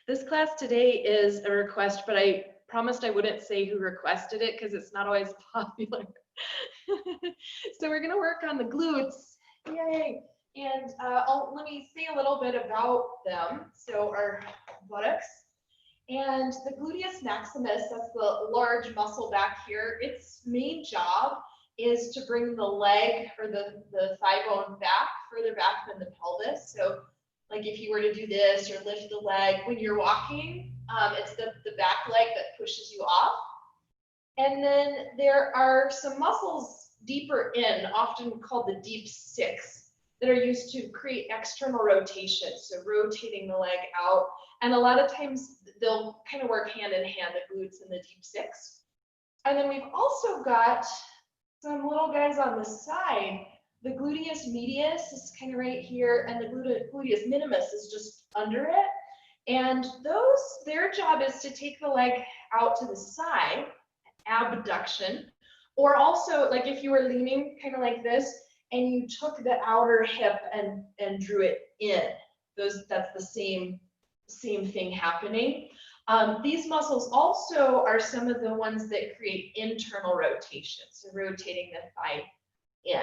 This class today is a request, but I promised I wouldn't say who requested it because it's not always popular. So we're gonna work on the glutes, yay! And let me say a little bit about them. So our buttocks and the gluteus maximus, that's the large muscle back here. Its main job is to bring the leg or the thigh bone back, further back than the pelvis. So like if you were to do this or lift the leg when you're walking, it's the back leg that pushes you off. And then there are some muscles deeper in, often called the deep six, that are used to create external rotation, so rotating the leg out. And a lot of times they'll kind of work hand in hand, the glutes and the deep six. And then we've also got some little guys on the side. The gluteus medius is kind of right here, and the gluteus minimus is just under it. And their job is to take the leg out to the side, abduction, or also like if you were leaning kind of like this and you took the outer hip and drew it in. That's the same thing happening. These muscles also are some of the ones that create internal rotation, so rotating the thigh in.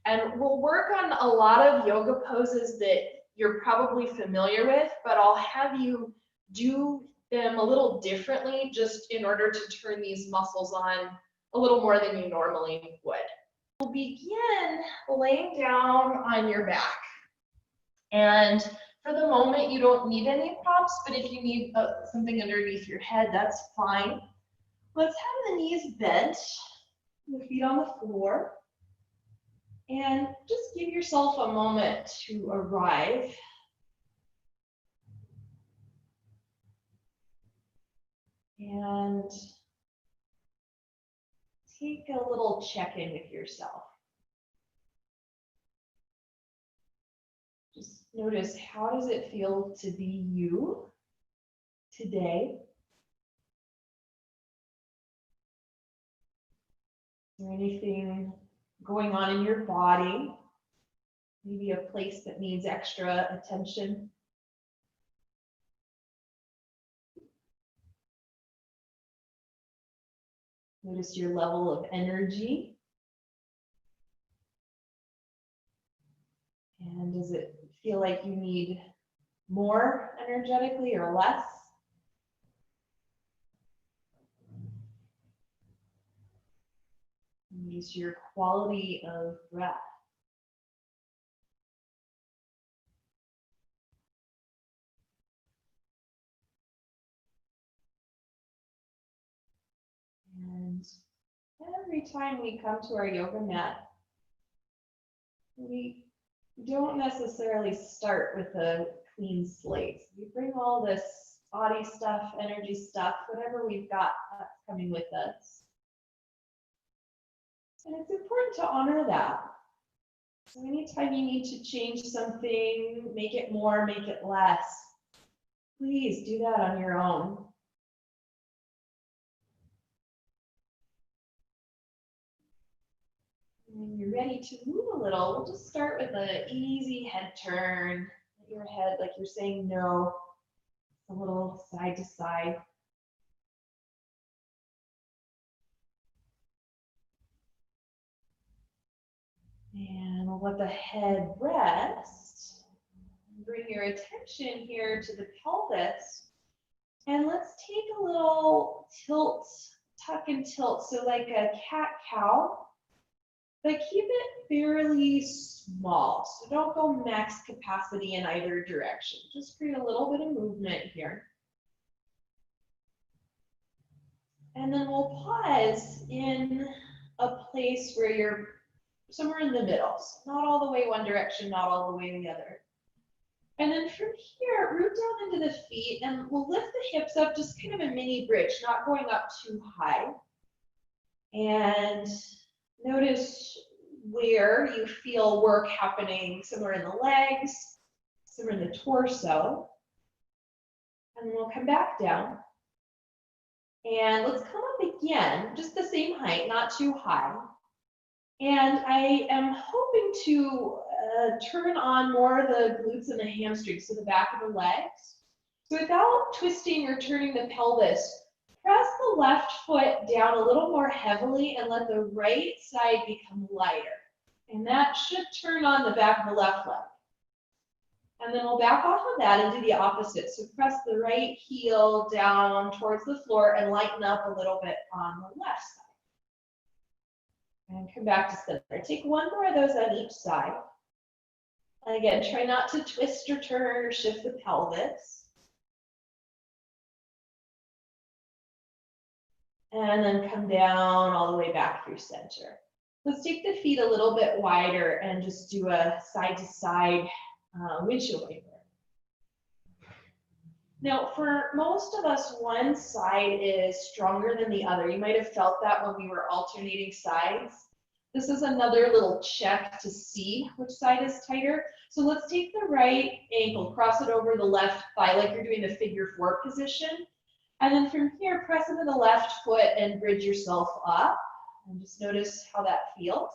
And we'll work on a lot of yoga poses that you're probably familiar with, but I'll have you do them a little differently just in order to turn these muscles on a little more than you normally would. We'll begin laying down on your back. And for the moment, you don't need any props, but if you need something underneath your head, that's fine. Let's have the knees bent, the feet on the floor. And just give yourself a moment to arrive. And take a little check-in with yourself. Just notice, how does it feel to be you today? Is there anything going on in your body? Maybe a place that needs extra attention? Notice your level of energy. And does it feel like you need more energetically or less? Notice your quality of breath. And every time we come to our yoga mat, we don't necessarily start with a clean slate. We bring all this body stuff, energy stuff, whatever we've got coming with us. And it's important to honor that. So anytime you need to change something, make it more, make it less, please do that on your own. When you're ready to move a little, we'll just start with an easy head turn. Let your head, like you're saying no, a little side to side. And we'll let the head rest. Bring your attention here to the pelvis. And let's take a little tilt, tuck and tilt. So like a cat-cow. But keep it fairly small, so don't go max capacity in either direction. Just create a little bit of movement here. And then we'll pause in a place where you're somewhere in the middle, so not all the way one direction, not all the way the other. And then from here, root down into the feet, and we'll lift the hips up, just kind of a mini bridge, not going up too high. And notice where you feel work happening, somewhere in the legs, somewhere in the torso. And then we'll come back down. And let's come up again, just the same height, not too high. And I am hoping to turn on more of the glutes and the hamstrings, so the back of the legs. So without twisting or turning the pelvis, press the left foot down a little more heavily and let the right side become lighter. And that should turn on the back of the left leg. And then we'll back off of that and do the opposite. So press the right heel down towards the floor and lighten up a little bit on the left side. And come back to center. Take one more of those on each side. And again, try not to twist or turn or shift the pelvis. And then come down all the way back through center. Let's take the feet a little bit wider and just do a side-to-side windshield wiper. Now, for most of us, one side is stronger than the other. You might have felt that when we were alternating sides. This is another little check to see which side is tighter. So let's take the right ankle, cross it over the left thigh like you're doing the figure 4 position. And then from here, press into the left foot and bridge yourself up. And just notice how that feels.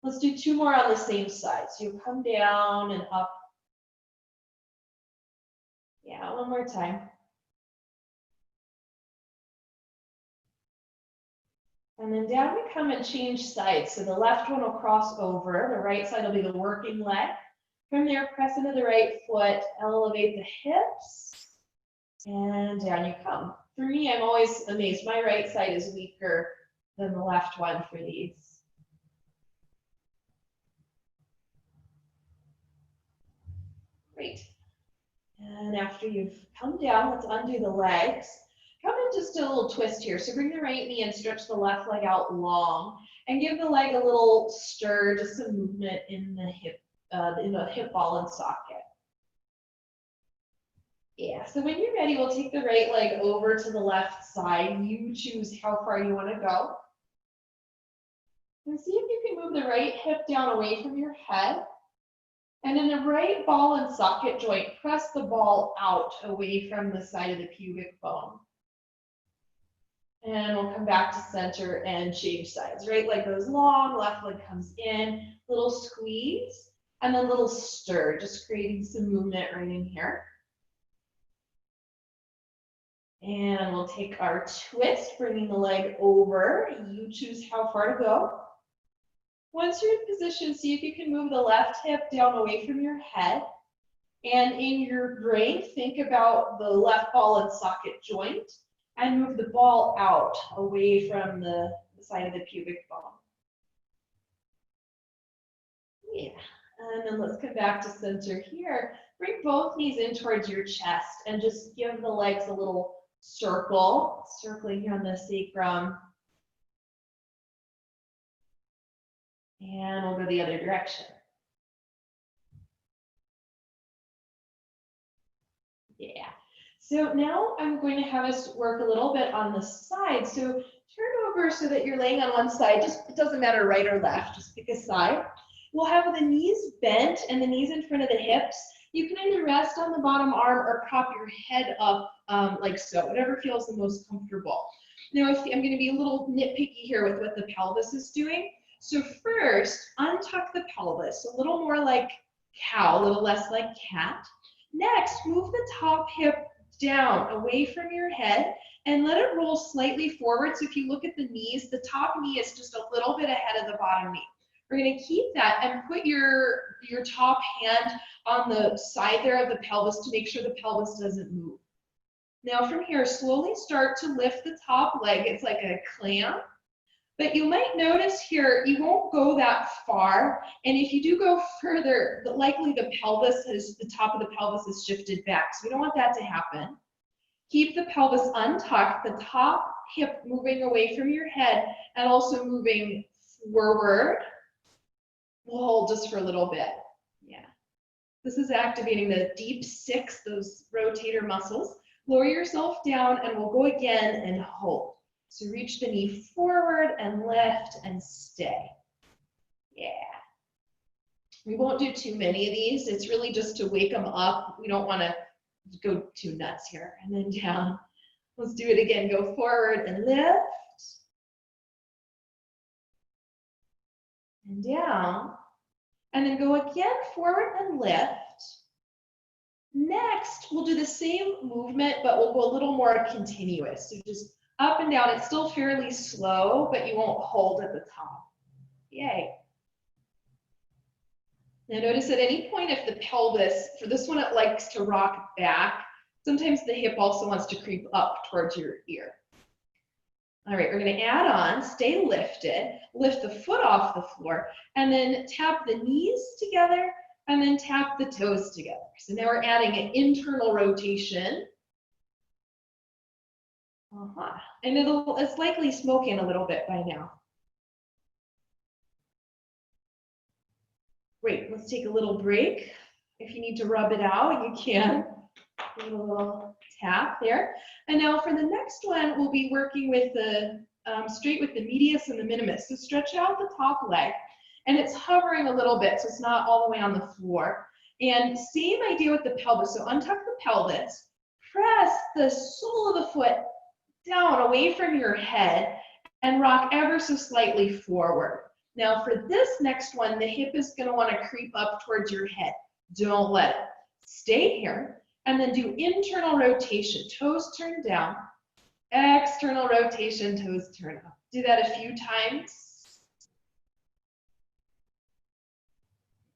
Let's do 2 more on the same side. So you come down and up. Yeah, one more time. And then down we come and change sides. So the left one will cross over. The right side will be the working leg. From there, press into the right foot, elevate the hips. And down you come. For me, I'm always amazed. My right side is weaker than the left one for these. Great. And after you've come down, let's undo the legs. Come in just a little twist here. So bring the right knee and stretch the left leg out long. And give the leg a little stir, just some movement in the hip ball and socket. Yeah, so when you're ready, we'll take the right leg over to the left side. You choose how far you want to go. And see if you can move the right hip down away from your head. And in the right ball and socket joint, press the ball out away from the side of the pubic bone. And we'll come back to center and change sides. Right leg goes long, left leg comes in, little squeeze, and then little stir, just creating some movement right in here. And we'll take our twist, bringing the leg over. You choose how far to go. Once you're in position, see if you can move the left hip down away from your head. And in your brain, think about the left ball and socket joint and move the ball out away from the side of the pubic bone. Yeah, and then let's come back to center here. Bring both knees in towards your chest and just give the legs a little circle, circling here on the sacrum. And we'll go the other direction. Yeah. So now I'm going to have us work a little bit on the side. So turn over so that you're laying on one side. Just, it doesn't matter right or left, just pick a side. We'll have the knees bent and the knees in front of the hips. You can either rest on the bottom arm or prop your head up like so, whatever feels the most comfortable. Now, I'm going to be a little nitpicky here with what the pelvis is doing. So first, untuck the pelvis, a little more like cow, a little less like cat. Next, move the top hip down away from your head and let it roll slightly forward. So if you look at the knees, the top knee is just a little bit ahead of the bottom knee. We're going to keep that and put your top hand on the side there of the pelvis to make sure the pelvis doesn't move. Now from here, slowly start to lift the top leg. It's like a clam. But you might notice here, you won't go that far. And if you do go further, likely the top of the pelvis is shifted back. So we don't want that to happen. Keep the pelvis untucked, the top hip moving away from your head and also moving forward. We'll hold just for a little bit. Yeah. This is activating the deep six, those rotator muscles. Lower yourself down and we'll go again and hold. So reach the knee forward and lift and stay. Yeah. We won't do too many of these. It's really just to wake them up. We don't want to go too nuts here. And then down. Let's do it again. Go forward and lift. And down. And then go again forward and lift. Next, we'll do the same movement, but we'll go a little more continuous. So just up and down. It's still fairly slow, but you won't hold at the top. Yay. Now notice at any point if the pelvis, for this one it likes to rock back, sometimes the hip also wants to creep up towards your ear. All right, we're gonna add on, stay lifted, lift the foot off the floor, and then tap the knees together, and then tap the toes together. So now we're adding an internal rotation. And it's likely smoking a little bit by now. Great, let's take a little break. If you need to rub it out, you can. A little tap there. And now for the next one, we'll be working with the straight with the medius and the minimus. So stretch out the top leg, and it's hovering a little bit, so it's not all the way on the floor. And same idea with the pelvis. So untuck the pelvis, press the sole of the foot down away from your head, and rock ever so slightly forward. Now for this next one, the hip is going to want to creep up towards your head. Don't let it. Stay here, and then do internal rotation. Toes turn down, external rotation, toes turn up. Do that a few times.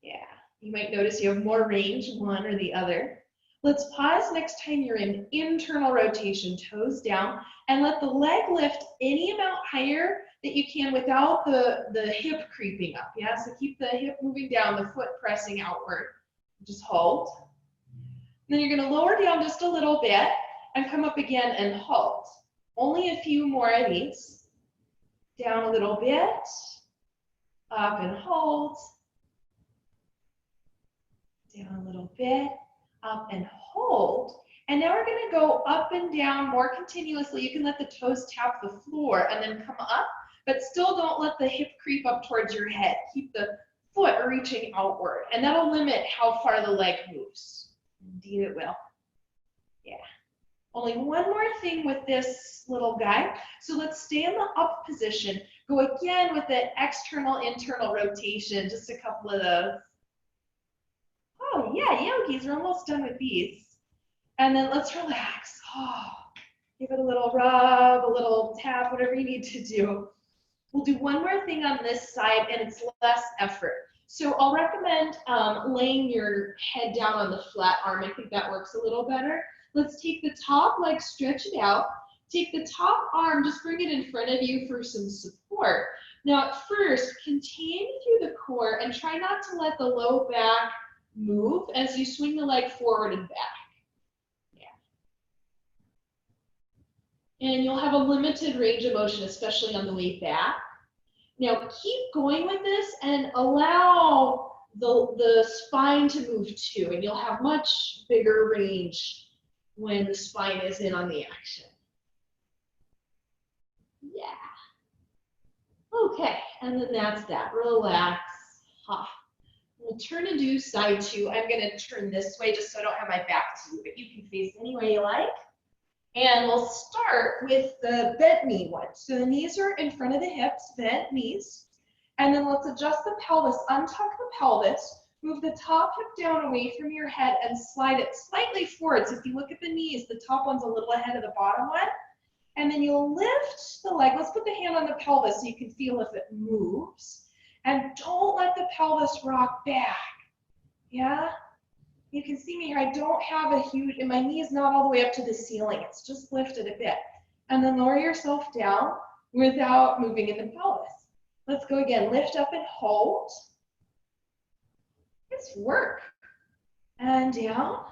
Yeah, you might notice you have more range, one or the other. Let's pause next time you're in internal rotation, toes down, and let the leg lift any amount higher that you can without the hip creeping up. Yeah, so keep the hip moving down, the foot pressing outward. Just hold. Then you're going to lower down just a little bit and come up again and hold. Only a few more of these. Down a little bit, up and hold. Down a little bit, up and hold. And now we're going to go up and down more continuously. You can let the toes tap the floor and then come up, but still don't let the hip creep up towards your head. Keep the foot reaching outward, and that'll limit how far the leg moves. Indeed it will. Yeah. Only one more thing with this little guy. So let's stay in the up position. Go again with the external, internal rotation. Just a couple of those. Oh yeah, yogis, we're almost done with these. And then let's relax. Oh, give it a little rub, a little tap, whatever you need to do. We'll do one more thing on this side, and it's less effort. So I'll recommend laying your head down on the flat arm. I think that works a little better. Let's take the top leg, stretch it out. Take the top arm, just bring it in front of you for some support. Now at first, contain through the core and try not to let the low back move as you swing the leg forward and back. Yeah. And you'll have a limited range of motion, especially on the way back. Now keep going with this and allow the spine to move too, and you'll have much bigger range when the spine is in on the action. Yeah. Okay, and then that's that. Relax. We'll turn and do side two. I'm going to turn this way just so I don't have my back to you, but you can face any way you like. And we'll start with the bent knee one. So the knees are in front of the hips, bent knees. And then let's adjust the pelvis, untuck the pelvis, move the top hip down away from your head and slide it slightly forward. So if you look at the knees, the top one's a little ahead of the bottom one. And then you'll lift the leg. Let's put the hand on the pelvis so you can feel if it moves. And don't let the pelvis rock back. Yeah? You can see me here, I don't have a huge, and my knee is not all the way up to the ceiling. It's just lifted a bit. And then lower yourself down without moving in the pelvis. Let's go again. Lift up and hold. It's work. And down.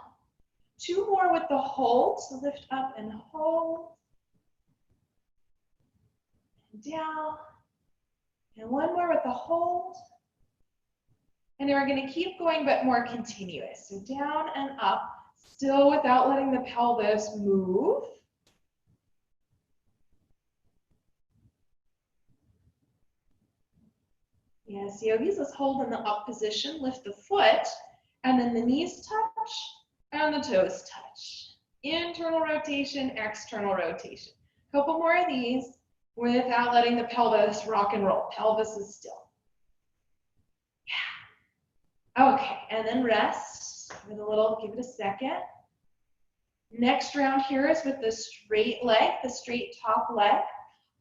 Two more with the hold. So lift up and hold. And down. And one more with the hold. And then we're going to keep going, but more continuous. So down and up, still without letting the pelvis move. Yes, yogis, let's hold in the up position, lift the foot, and then the knees touch and the toes touch. Internal rotation, external rotation. Couple more of these without letting the pelvis rock and roll. Pelvis is still. Okay, and then rest, with a little, give it a second. Next round here is with the straight leg, the straight top leg.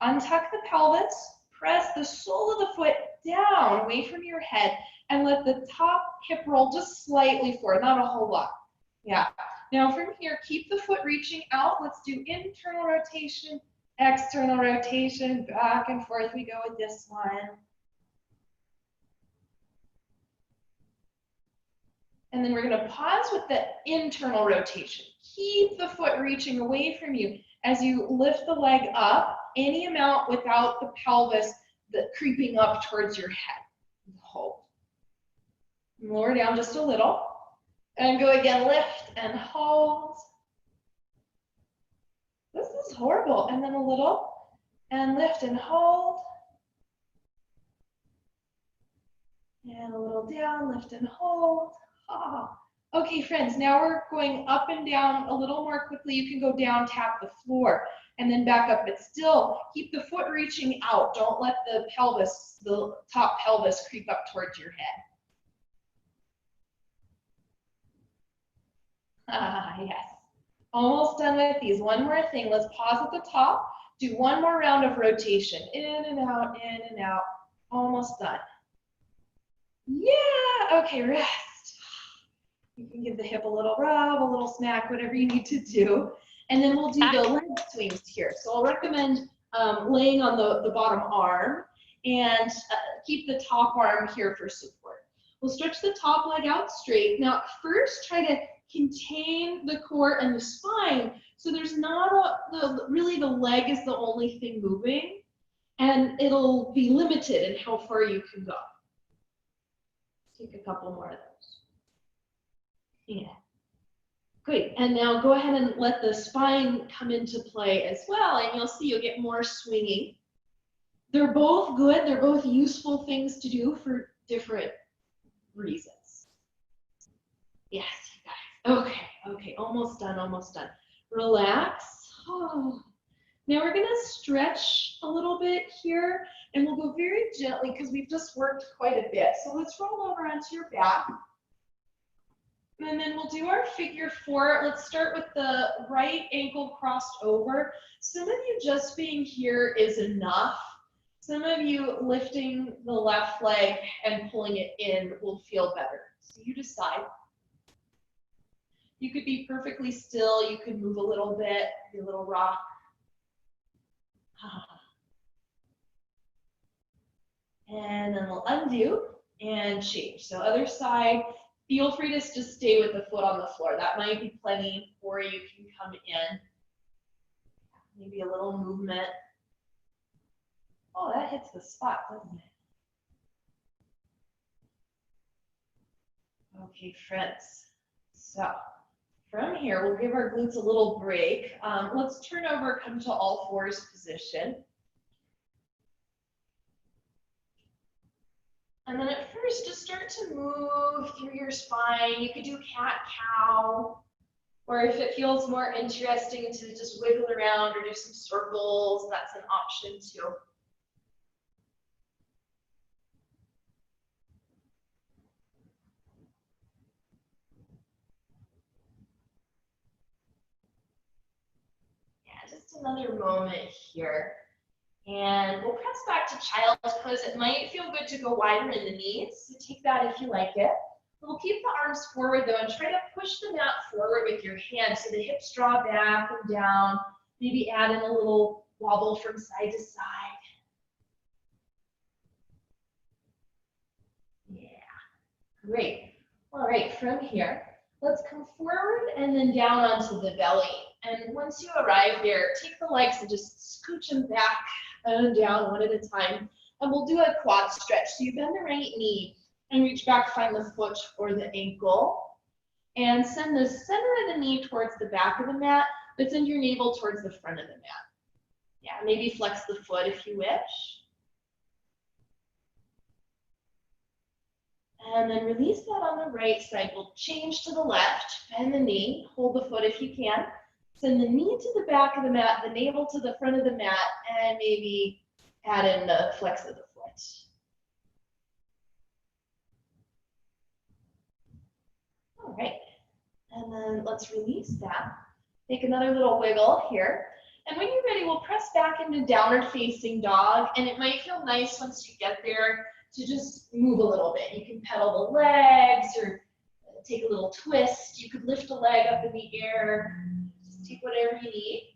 Untuck the pelvis, press the sole of the foot down away from your head, and let the top hip roll just slightly forward, not a whole lot. Yeah. Now from here, keep the foot reaching out. Let's do internal rotation, external rotation, back and forth we go with this one. And then we're going to pause with the internal rotation. Keep the foot reaching away from you as you lift the leg up, any amount without the pelvis creeping up towards your head. Hold. Lower down just a little. And go again, lift and hold. This is horrible. And then a little. And lift and hold. And a little down, lift and hold. Ah. Okay, friends, now we're going up and down a little more quickly. You can go down, tap the floor, and then back up, but still keep the foot reaching out. Don't let the pelvis, the top pelvis creep up towards your head. Ah, yes. Almost done with these. One more thing. Let's pause at the top. Do one more round of rotation. In and out, in and out. Almost done. Yeah, okay, rest. You can give the hip a little rub, a little smack, whatever you need to do. And then we'll do the leg swings here. So I'll recommend laying on the bottom arm and keep the top arm here for support. We'll stretch the top leg out straight. Now first try to contain the core and the spine so there's not really the leg is the only thing moving, and it'll be limited in how far you can go. Take a couple more of those. Yeah. Great. And now go ahead and let the spine come into play as well, and you'll see you'll get more swinging. They're both good. They're both useful things to do for different reasons. Yes, you guys. Okay, okay. Almost done, almost done. Relax. Oh. Now we're going to stretch a little bit here, and we'll go very gently because we've just worked quite a bit. So let's roll over onto your back. And then we'll do our figure four. Let's start with the right ankle crossed over. Some of you just being here is enough. Some of you lifting the left leg and pulling it in will feel better. So you decide. You could be perfectly still. You could move a little bit, be a little rock. And then we'll undo and change. So other side. Feel free to just stay with the foot on the floor. That might be plenty, or you can come in. Maybe a little movement. Oh, that hits the spot, doesn't it? Okay, friends. So from here, we'll give our glutes a little break. Let's turn over, come to all fours position. And then at first, just start to move through your spine. You could do cat-cow, or if it feels more interesting to just wiggle around or do some circles, that's an option too. Yeah, just another moment here. And we'll press back to child's pose. It might feel good to go wider in the knees, so take that if you like it. We'll keep the arms forward though and try to push the mat forward with your hands so the hips draw back and down. Maybe add in a little wobble from side to side. Yeah, great. All right, from here, let's come forward and then down onto the belly. And once you arrive there, take the legs and just scooch them back and down one at a time. And we'll do a quad stretch. So you bend the right knee and reach back, find the foot or the ankle. And send the center of the knee towards the back of the mat, but send your navel towards the front of the mat. Yeah, maybe flex the foot if you wish. And then release that on the right side. We'll change to the left, bend the knee, hold the foot if you can. Send the knee to the back of the mat, the navel to the front of the mat, and maybe add in the flex of the foot. All right, And then let's release that. Take another little wiggle here. And when you're ready, we'll press back into downward facing dog. And it might feel nice once you get there to just move a little bit. You can pedal the legs or take a little twist. You could lift a leg up in the air. Just take whatever you need.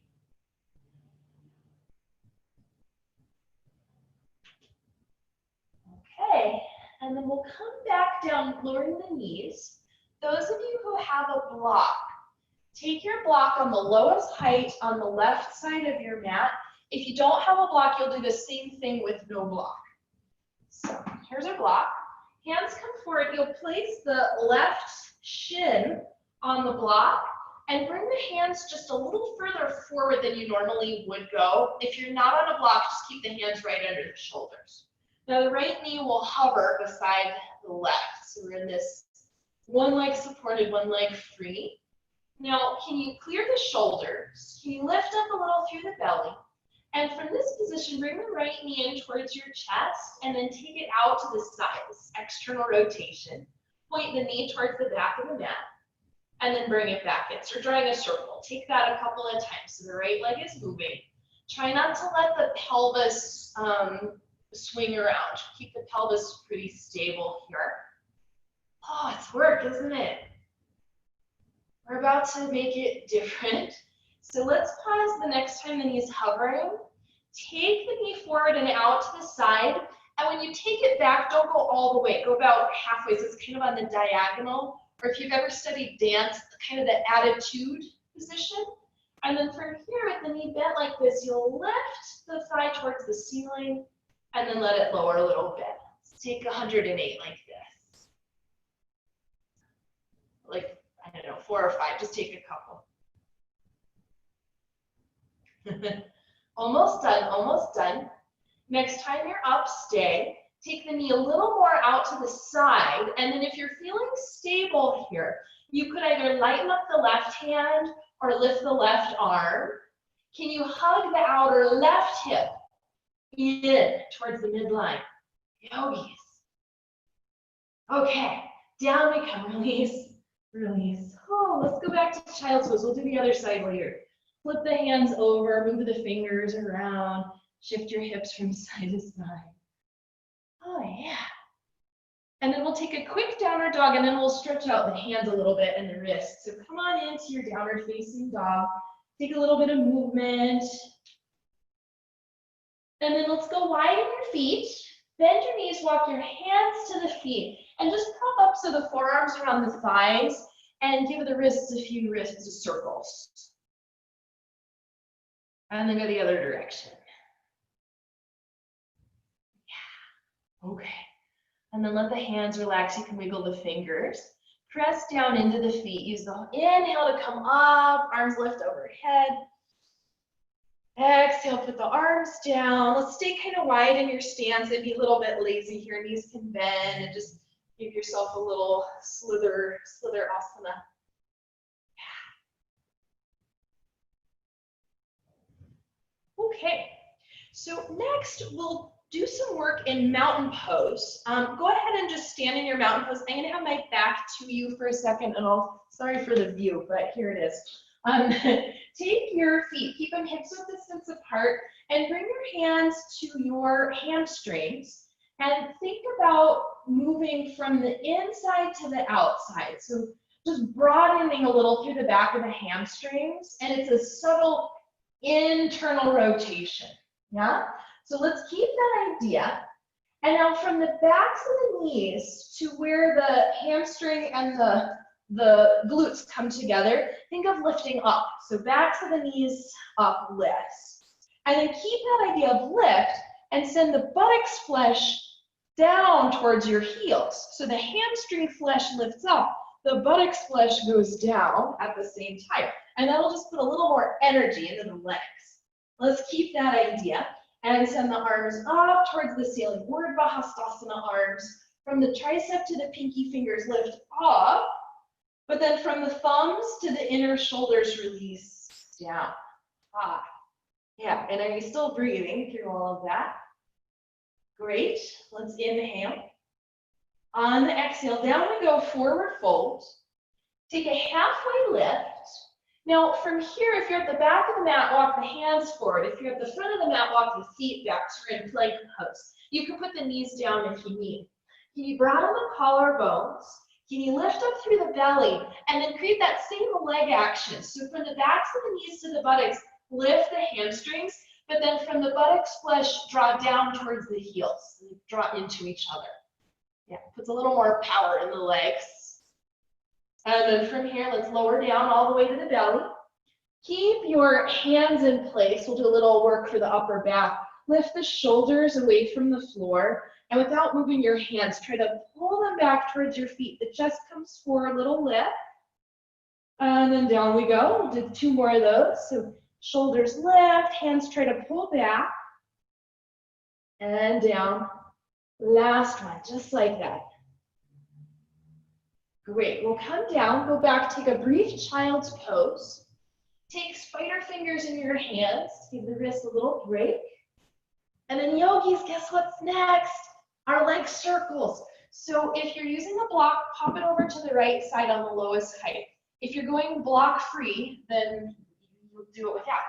Okay, and then we'll come back down, lowering the knees. Those of you who have a block, take your block on the lowest height on the left side of your mat. If you don't have a block, you'll do the same thing with no block. So here's our block. Hands come forward. You'll place the left shin on the block and bring the hands just a little further forward than you normally would go. If you're not on a block, just keep the hands right under the shoulders. Now the right knee will hover beside the left. So we're in this one leg supported, one leg free. Now, can you clear the shoulders? Can you lift up a little through the belly? And from this position, bring the right knee in towards your chest and then take it out to the sides, external rotation. Point the knee towards the back of the mat and then bring it back in. So we're drawing a circle. Take that a couple of times. So the right leg is moving. Try not to let the pelvis swing around. Keep the pelvis pretty stable here. Oh, it's work, isn't it? We're about to make it different. So let's pause the next time the knee is hovering. Take the knee forward and out to the side. And when you take it back, don't go all the way. Go about halfway, so it's kind of on the diagonal. Or if you've ever studied dance, kind of the attitude position. And then from here, with the knee bent like this, you'll lift the thigh towards the ceiling and then let it lower a little bit. Let's take 108 like this. Like, I don't know, 4 or 5, just take a couple. Almost done, almost done. Next time you're up, stay. Take the knee a little more out to the side, and then if you're feeling stable here, you could either lighten up the left hand or lift the left arm. Can you hug the outer left hip in towards the midline? Yogis. Okay, down we come, release. Release. Oh, let's go back to child's pose. We'll do the other side later. Flip the hands over, move the fingers around, shift your hips from side to side. Oh, yeah. And then we'll take a quick downward dog, and then we'll stretch out the hands a little bit and the wrists. So come on into your downward facing dog. Take a little bit of movement. And then let's go wide in your feet. Bend your knees, walk your hands to the feet. And just prop up so the forearms are on the thighs and give the wrists a few wrist circles. And then go the other direction. Yeah. Okay. And then let the hands relax. You can wiggle the fingers. Press down into the feet. Use the inhale to come up. Arms lift overhead. Exhale, put the arms down. Let's stay kind of wide in your stance and be a little bit lazy here. Knees can bend and just give yourself a little slither asana. Okay, so next we'll do some work in mountain pose. Go ahead and just stand in your mountain pose. I'm gonna have my back to you for a second, and sorry for the view, but here it is. Take your feet, keep them hips width distance apart, and bring your hands to your hamstrings, and think about moving from the inside to the outside. So just broadening a little through the back of the hamstrings, and it's a subtle internal rotation, yeah? So let's keep that idea. And now from the backs of the knees to where the hamstring and the glutes come together, think of lifting up. So backs of the knees up, lift. And then keep that idea of lift and send the buttocks flesh down towards your heels. So the hamstring flesh lifts up, the buttocks flesh goes down at the same time. And that'll just put a little more energy into the legs. Let's keep that idea and send the arms up towards the ceiling. Urdhva Hastasana arms. From the tricep to the pinky fingers, lift up. But then from the thumbs to the inner shoulders, release down. Ah. Yeah, and are you still breathing through all of that? Great. Let's inhale. On the exhale, down we go, forward fold. Take a halfway lift. Now from here, if you're at the back of the mat, walk the hands forward. If you're at the front of the mat, walk the feet back. So we're in plank pose. You can put the knees down if you need. Can you broaden the collarbones? Can you lift up through the belly and then create that same leg action? So from the backs of the knees to the buttocks, lift the hamstrings, but then from the buttocks flesh, draw down towards the heels. Draw into each other. Yeah, puts a little more power in the legs. And then from here, let's lower down all the way to the belly. Keep your hands in place. We'll do a little work for the upper back. Lift the shoulders away from the floor. And without moving your hands, try to pull them back towards your feet. The chest comes forward, a little lift. And then down we go. We'll do 2 more of those. So shoulders lift, hands try to pull back. And down. Last one, just like that. Great, we'll come down, go back, take a brief child's pose. Take spider fingers in your hands, give the wrist a little break. And then yogis, guess what's next? Our leg circles. So if you're using a block, pop it over to the right side on the lowest height. If you're going block free, then you'll do it with that.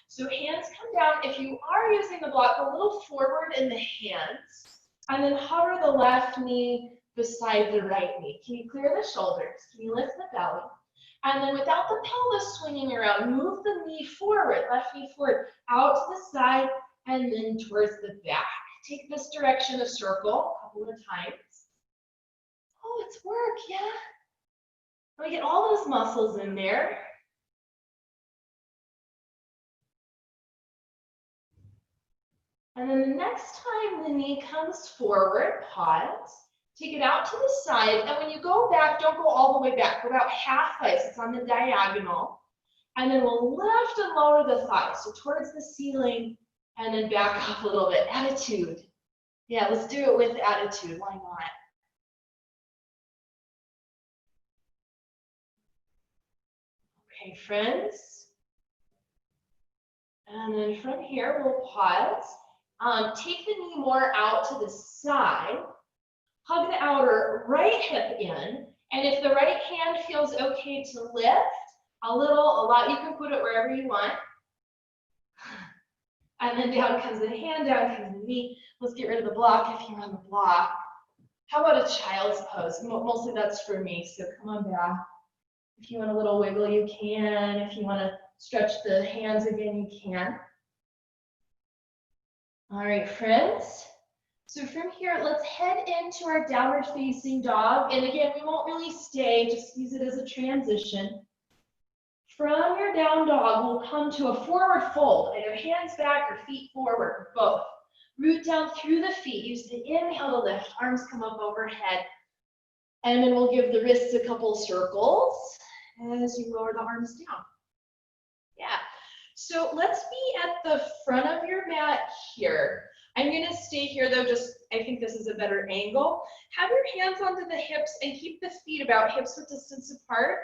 So hands come down. If you are using the block, a little forward in the hands, and then hover the left knee beside the right knee. Can you clear the shoulders? Can you lift the belly? And then without the pelvis swinging around, move the knee forward, left knee forward, out to the side, and then towards the back. Take this direction, a circle, a couple of times. Oh, it's work, yeah. Let me get all those muscles in there. And then the next time the knee comes forward, pause. Take it out to the side, and when you go back, don't go all the way back. Go about half height, so it's on the diagonal. And then we'll lift and lower the thighs, so towards the ceiling, and then back up a little bit. Attitude. Yeah, let's do it with attitude. Why not? Okay, friends. And then from here, we'll pause. Take the knee more out to the side. Hug the outer right hip in, and if the right hand feels okay to lift, a lot, you can put it wherever you want. And then down comes the hand, down comes the knee. Let's get rid of the block if you're on the block. How about a child's pose? Mostly that's for me, so come on back. If you want a little wiggle, you can. If you want to stretch the hands again, you can. All right, friends. So from here, let's head into our downward facing dog. And again, we won't really stay, just use it as a transition. From your down dog, we'll come to a forward fold, either hands back or feet forward, or both. Root down through the feet, use the inhale to lift, arms come up overhead. And then we'll give the wrists a couple circles as you lower the arms down. Yeah, so let's be at the front of your mat here. I'm gonna stay here though, I think this is a better angle. Have your hands onto the hips and keep the feet about hips width distance apart.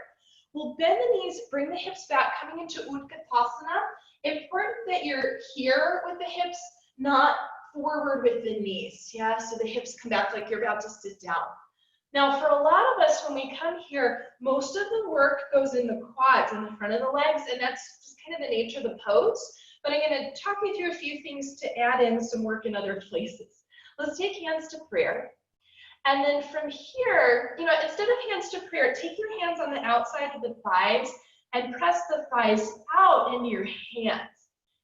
We'll bend the knees, bring the hips back, coming into Utkatasana. Important that you're here with the hips, not forward with the knees, yeah? So the hips come back like you're about to sit down. Now for a lot of us, when we come here, most of the work goes in the quads, in the front of the legs, and that's just kind of the nature of the pose. But I'm going to talk you through a few things to add in some work in other places. Let's take hands to prayer. And then from here, instead of hands to prayer, take your hands on the outside of the thighs and press the thighs out into your hands.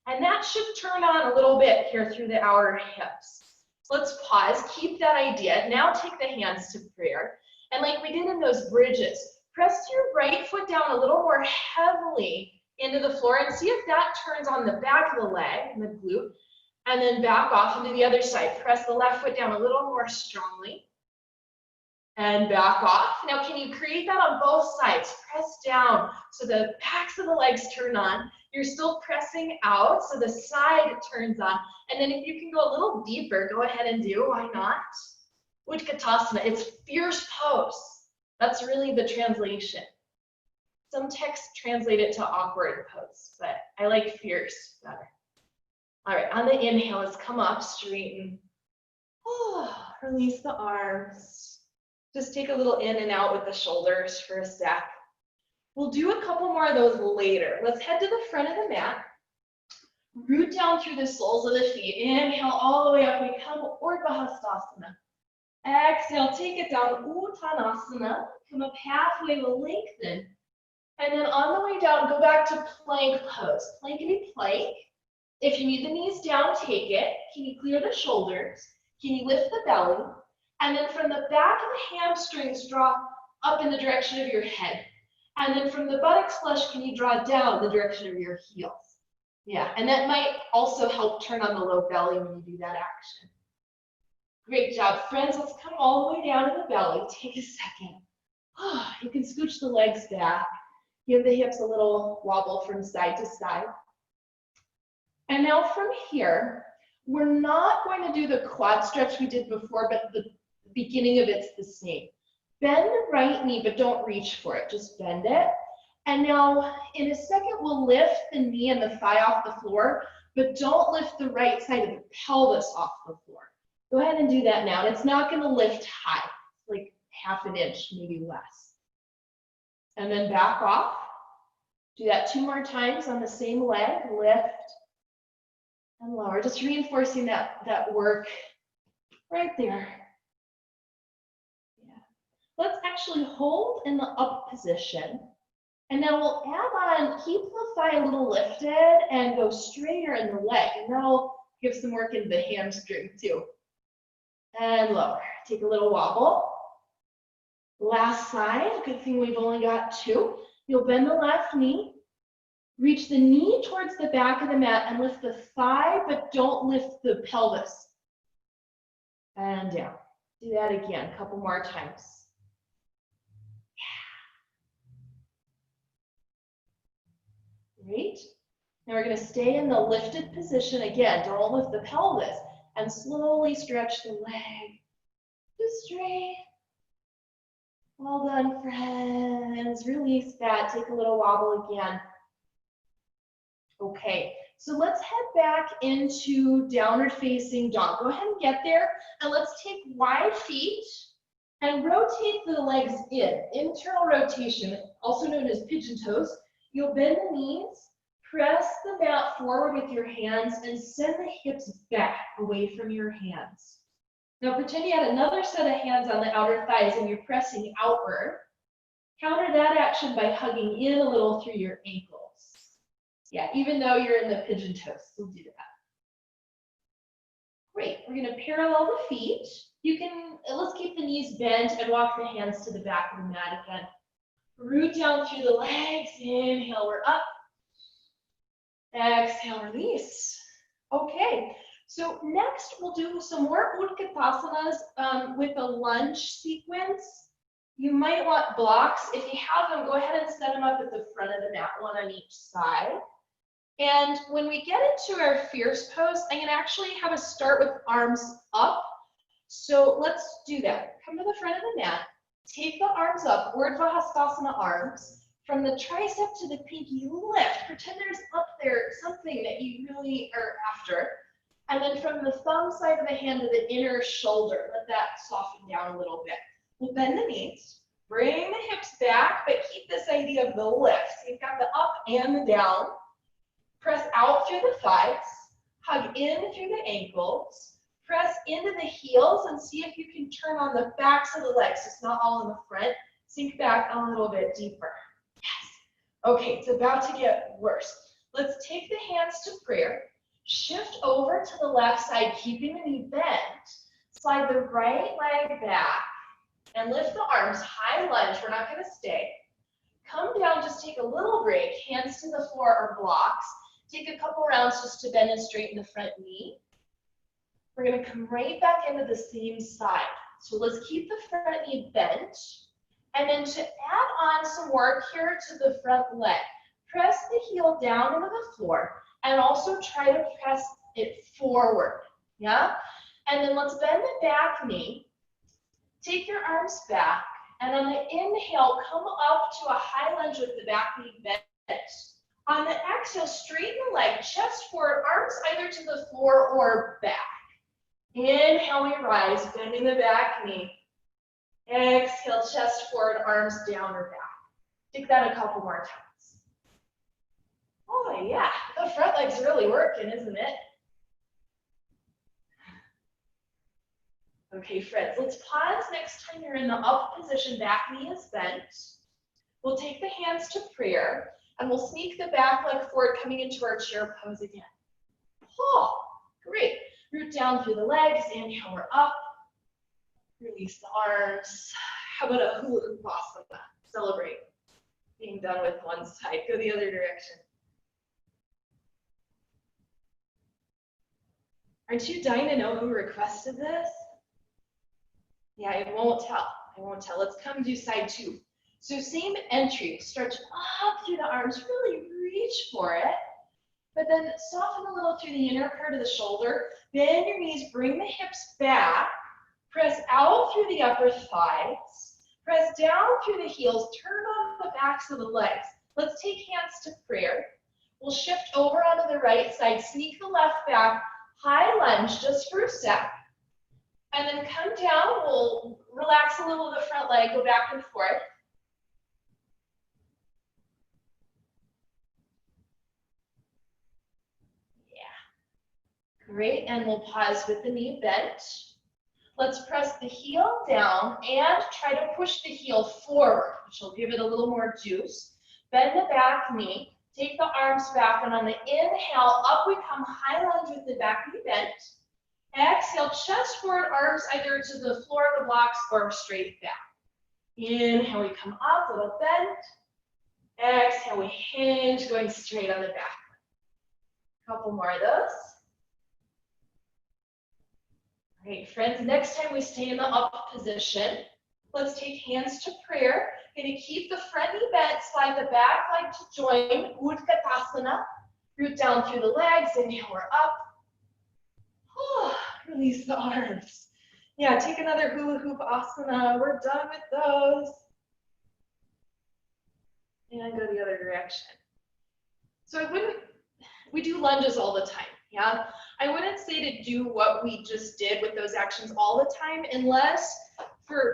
And that should turn on a little bit here through the outer hips. Let's pause, keep that idea. Now take the hands to prayer. And like we did in those bridges, press your right foot down a little more heavily into the floor and see if that turns on the back of the leg and the glute, and then back off into the other side. Press the left foot down a little more strongly and back off. Now, can you create that on both sides? Press down so the backs of the legs turn on. You're still pressing out so the side turns on. And then if you can go a little deeper, go ahead and do, why not? Utkatasana, it's fierce pose. That's really the translation. Some texts translate it to awkward pose, but I like fierce better. All right, on the inhale, let's come up, straighten. Oh, release the arms. Just take a little in and out with the shoulders for a sec. We'll do a couple more of those later. Let's head to the front of the mat. Root down through the soles of the feet. Inhale all the way up. We come Urdhva Hastasana. Exhale, take it down, Uttanasana. Come up halfway, we'll lengthen. And then on the way down, go back to plank pose. Plankety plank. If you need the knees down, take it. Can you clear the shoulders? Can you lift the belly? And then from the back of the hamstrings, draw up in the direction of your head. And then from the buttocks flush, can you draw down the direction of your heels? Yeah, and that might also help turn on the low belly when you do that action. Great job, friends. Let's come all the way down to the belly. Take a second. You can scooch the legs back. Give the hips a little wobble from side to side. And now from here, we're not going to do the quad stretch we did before, but the beginning of it's the same. Bend the right knee, but don't reach for it. Just bend it. And now in a second, we'll lift the knee and the thigh off the floor, but don't lift the right side of the pelvis off the floor. Go ahead and do that now. It's not going to lift high, like half an inch, maybe less. And then back off. Do that 2 more times on the same leg. Lift and lower. Just reinforcing that work right there. Yeah. Let's actually hold in the up position. And now we'll add on, keep the thigh a little lifted and go straighter in the leg. And that'll give some work in the hamstring too. And lower. Take a little wobble. Last side. Good thing we've only got 2. You'll bend the left knee. Reach the knee towards the back of the mat and lift the thigh, but don't lift the pelvis. And down. Do that again, a couple more times. Great. Now we're going to stay in the lifted position again. Don't lift the pelvis. And slowly stretch the leg. Just straight. Well done, friends. Release that. Take a little wobble again. Okay, so let's head back into downward facing dog. Go ahead and get there. And let's take wide feet and rotate the legs in. Internal rotation, also known as pigeon toes. You'll bend the knees, press the mat forward with your hands, and send the hips back away from your hands. Now pretend you had another set of hands on the outer thighs and you're pressing outward. Counter that action by hugging in a little through your ankles. Yeah, even though you're in the pigeon toes, we'll do that. Great, we're gonna parallel the feet. Let's keep the knees bent and walk the hands to the back of the mat again. Root down through the legs, inhale, we're up. Exhale, release. Okay, so next we'll do some more Utkatasana with a lunge sequence. You might want blocks. If you have them, go ahead and set them up at the front of the mat, one on each side. And when we get into our fierce pose, I'm going to actually have us start with arms up. So let's do that. Come to the front of the mat. Take the arms up, Urdhva Hastasana arms. From the tricep to the pinky, lift. Pretend there's up there something that you really are after. And then from the thumb side of the hand to the inner shoulder, let that soften down a little bit. We'll bend the knees, bring the hips back, but keep this idea of the lift. So you've got the up and the down. Press out through the thighs, hug in through the ankles, press into the heels and see if you can turn on the backs of the legs. It's not all in the front. Sink back a little bit deeper. Yes. Okay, it's about to get worse. Let's take the hands to prayer. Shift over to the left side, keeping the knee bent. Slide the right leg back and lift the arms, high lunge. We're not going to stay. Come down, just take a little break. Hands to the floor or blocks. Take a couple rounds just to bend and straighten the front knee. We're going to come right back into the same side. So let's keep the front knee bent. And then to add on some work here to the front leg, press the heel down into the floor and also try to press it forward. Yeah? And then let's bend the back knee. Take your arms back. And on the inhale, come up to a high lunge with the back knee bent. On the exhale, straighten the leg, chest forward, arms either to the floor or back. Inhale, we rise, bending the back knee. Exhale, chest forward, arms down or back. Take that a couple more times. Oh yeah, the front leg's really working, isn't it? Okay, friends, let's pause next time you're in the up position, back knee is bent. We'll take the hands to prayer, and we'll sneak the back leg forward, coming into our chair pose again. Oh, great. Root down through the legs, inhale, we're up. Release the arms. How about a hula hoop asana? Celebrate being done with one side. Go the other direction. Aren't you dying to know who requested this? Yeah, I won't tell. I won't tell. Let's come do side two. So same entry. Stretch up through the arms. Really reach for it. But then soften a little through the inner part of the shoulder. Bend your knees. Bring the hips back. Press out through the upper thighs. Press down through the heels. Turn on the backs of the legs. Let's take hands to prayer. We'll shift over onto the right side. Sneak the left back. High lunge just for a sec. And then come down. We'll relax a little of the front leg. Go back and forth. Yeah. Great. And we'll pause with the knee bent. Let's press the heel down and try to push the heel forward, which will give it a little more juice. Bend the back knee, take the arms back, and on the inhale, up we come, high lunge with the back knee bent. Exhale, chest forward, arms either to the floor of the blocks or straight back. Inhale, we come up, little bend. Exhale, we hinge, going straight on the back. Couple more of those. All right, friends, next time we stay in the up position, let's take hands to prayer. Gonna keep the front knee bent, slide the back leg to join, Utkatasana. Root down through the legs, inhale, we're up. Oh, release the arms. Yeah, take another hula hoop asana. We're done with those. And go the other direction. So we do lunges all the time, yeah? I wouldn't say to do what we just did with those actions all the time, unless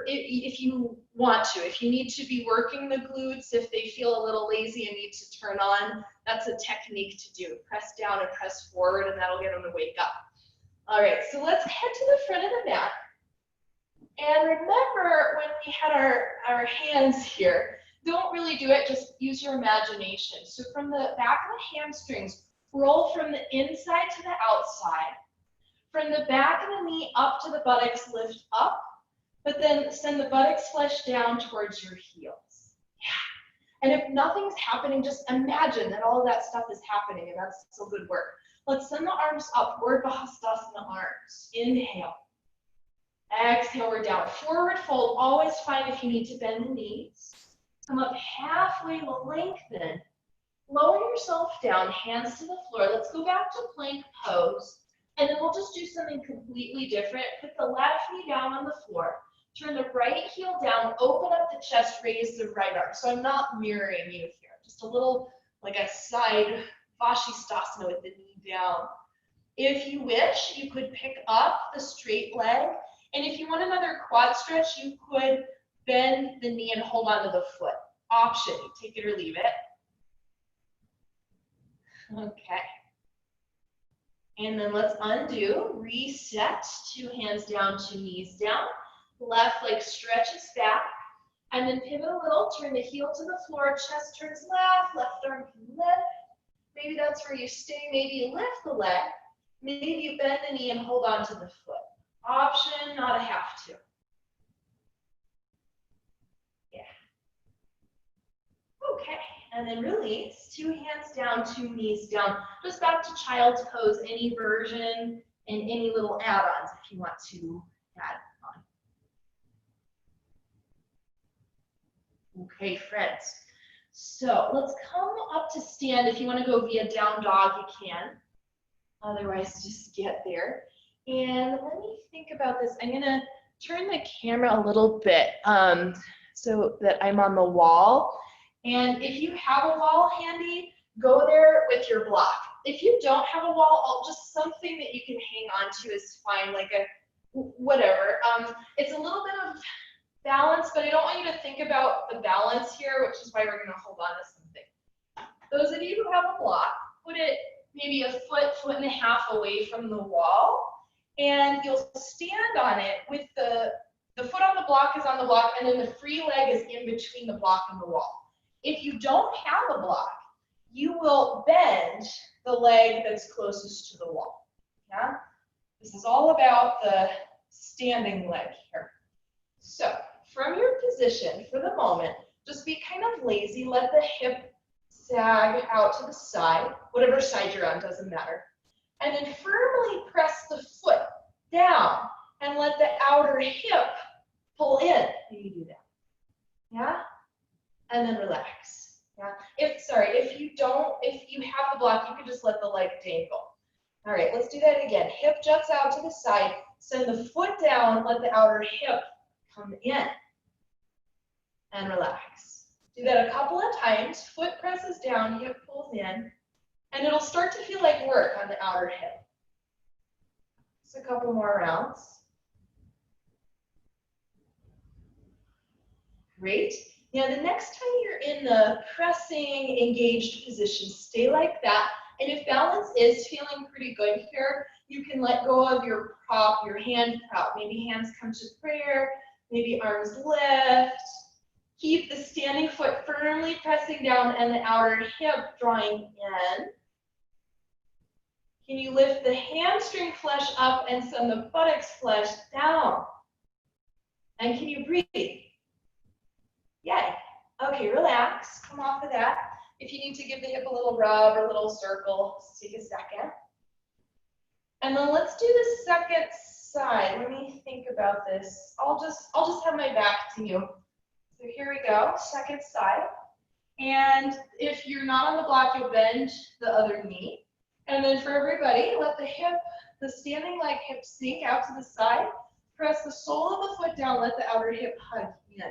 if you want to. If you need to be working the glutes, if they feel a little lazy and need to turn on, that's a technique to do. Press down and press forward, and that'll get them to wake up. All right, so let's head to the front of the mat. And remember when we had our hands here, don't really do it, just use your imagination. So from the back of the hamstrings, roll from the inside to the outside. From the back of the knee up to the buttocks, lift up, but then send the buttocks flesh down towards your heels. Yeah. And if nothing's happening, just imagine that all of that stuff is happening, and that's still good work. Let's send the arms up, Urdhva Hastasana arms. Inhale. Exhale, we're down. Forward fold, always fine if you need to bend the knees. Come up halfway, lengthen. Lower yourself down, hands to the floor. Let's go back to plank pose. And then we'll just do something completely different. Put the left knee down on the floor. Turn the right heel down, open up the chest, raise the right arm. So I'm not mirroring you here. Just a little, like a side Vashisthasana with the knee down. If you wish, you could pick up the straight leg. And if you want another quad stretch, you could bend the knee and hold onto the foot. Option, you take it or leave it. Okay. And then let's undo, reset, 2 hands down, 2 knees down. Left leg stretches back. And then pivot a little, turn the heel to the floor, chest turns left arm can lift. Maybe that's where you stay, maybe you lift the leg. Maybe you bend the knee and hold on to the foot. Option, not a have to. Yeah. Okay, and then release, 2 hands down, 2 knees down. Just back to child's pose, any version and any little add-ons if you want to add on. Okay, friends. So let's come up to stand. If you want to go via down dog, you can. Otherwise, just get there. And let me think about this. I'm going to turn the camera a little bit so that I'm on the wall. And if you have a wall handy, go there with your block. If you don't have a wall, just something that you can hang on to is fine, like a whatever. It's a little bit of balance, but I don't want you to think about the balance here, which is why we're going to hold on to something. Those of you who have a block, put it maybe a foot, foot and a half away from the wall, and you'll stand on it with the foot on the block is on the block, and then the free leg is in between the block and the wall. If you don't have a block, you will bend the leg that's closest to the wall. Yeah? This is all about the standing leg here. So, from your position for the moment, just be kind of lazy. Let the hip sag out to the side, whatever side you're on, doesn't matter. And then firmly press the foot down and let the outer hip pull in. You do that. Yeah? And then relax. Yeah? If you have the block, you can just let the leg dangle. All right, let's do that again. Hip juts out to the side. Send the foot down, let the outer hip come in. And relax. Do that a couple of times. Foot presses down, hip pulls in, and it'll start to feel like work on the outer hip. Just a couple more rounds. Great. Now the next time you're in the pressing, engaged position, stay like that. And if balance is feeling pretty good here, you can let go of your prop, your hand prop. Maybe hands come to prayer, maybe arms lift. Keep the standing foot firmly pressing down and the outer hip drawing in. Can you lift the hamstring flesh up and send the buttocks flesh down? And can you breathe? Yay. Okay, relax. Come off of that. If you need to give the hip a little rub or a little circle, just take a second. And then let's do the second side. Let me think about this. I'll just have my back to you. So here we go, second side. And if you're not on the block, you'll bend the other knee. And then for everybody, let the standing leg hip sink out to the side. Press the sole of the foot down, let the outer hip hug in.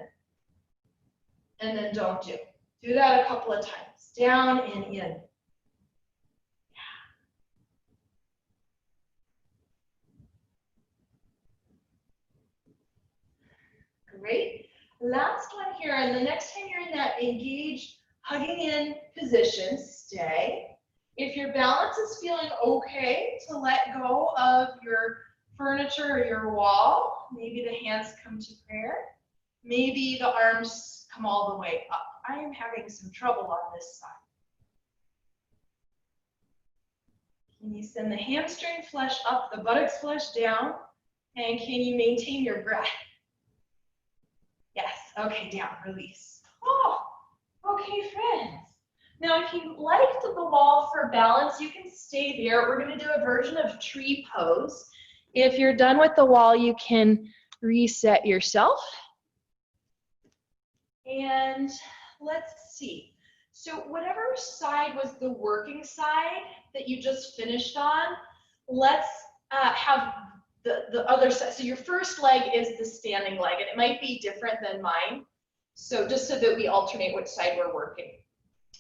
And then don't do. Do that a couple of times. Down and in. Yeah. Great. Last one here, and the next time you're in that engaged, hugging in position, stay. If your balance is feeling okay to let go of your furniture or your wall, maybe the hands come to prayer, maybe the arms come all the way up. I am having some trouble on this side. Can you send the hamstring flesh up, the buttocks flesh down, and can you maintain your breath? Yes, okay, down, release. Oh, okay, friends. Now, if you liked the wall for balance, you can stay there. We're going to do a version of tree pose. If you're done with the wall, you can reset yourself. And let's see. So whatever side was the working side that you just finished on, let's have the other side. So your first leg is the standing leg, and it might be different than mine. So just so that we alternate which side we're working.